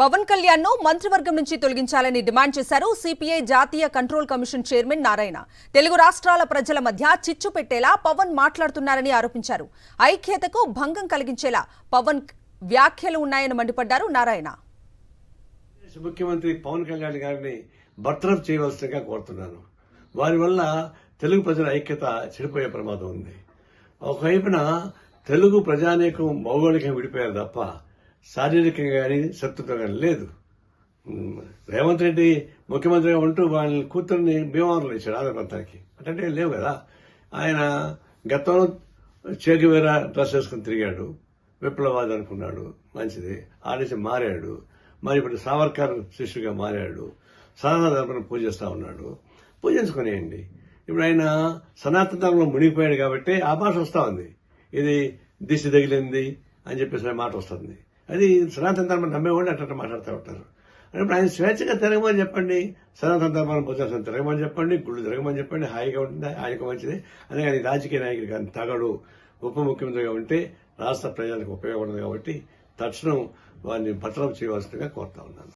పవన్ కళ్యాణ్ ను మంత్రివర్గం నుంచి తొలగించాలని డిమాండ్ చేశారు సిపిఐ జాతీయ control commission chairman Narayana. Telugu రాష్ట్రాల ప్రజల మధ్య చిచ్చు పెట్టేలా పవన్ మాట్లాడుతున్నారని ఆరోపించారు. ఐక్యతకు భంగం కలిగించేలా పవన్ వ్యాఖ్యలు ఉన్నాయని మండిపడ్డారు నారాయణ. ముఖ్యమంత్రి పవన్ కళ్యాణ్ గారిని బర్తరఫ్ చేయవలసిందిగా కోరుతున్నాను. వారి వల్ల తెలుగు ప్రజల ఐక్యత చెడిపోయే ప్రమాదం ఉంది. ఒకవైపున తెలుగు ప్రజానీకం భౌగోళికంగా విడిపోయారు తప్ప శారీరకంగా కానీ శత్రుత్వం కానీ లేదు. రేవంత్ రెడ్డి ముఖ్యమంత్రిగా ఉంటూ వాళ్ళ కూతుర్ని భీమవరంలో ఇచ్చాడు ఆంధ్ర ప్రాంతానికి. అంటే లేవు కదా. ఆయన గతంలో చేగువేరా డ్రెస్ వేసుకుని తిరిగాడు, విప్లవాది అనుకున్నాడు, మంచిది. ఆడేసి మారాడు. మరి ఇప్పుడు సావర్కర్ శిష్యుగా మారాడు. సనాతన ధర్మను పూజిస్తా ఉన్నాడు. పూజించుకునేయండి. ఇప్పుడు ఆయన సనాతన ధర్మంలో మునిగిపోయాడు కాబట్టి ఆ భాష వస్తా ఉంది. ఇది దిశ తగిలింది అని చెప్పేసి మాట వస్తుంది. అది సనాతన ధర్మం నమ్మేవాళ్ళు అట్లా మాట్లాడుతూ ఉంటారు. ఇప్పుడు ఆయన స్వేచ్ఛగా తిరగమని చెప్పండి, సనాతన ధర్మాన్ని పూజాల్సిన తిరగమని చెప్పండి, గుళ్ళు తిరగమని చెప్పండి, హాయిగా ఉంటుంది, ఆయనకు మంచిది. అదే కానీ రాజకీయ నాయకుడు కానీ తగడు ఉప ముఖ్యమంత్రిగా ఉంటే రాష్ట్ర ప్రజలకు ఉపయోగపడదు కాబట్టి తక్షణం వారిని బర్తరఫ్ చేయవలసిందిగా కోరుతా ఉన్నాను.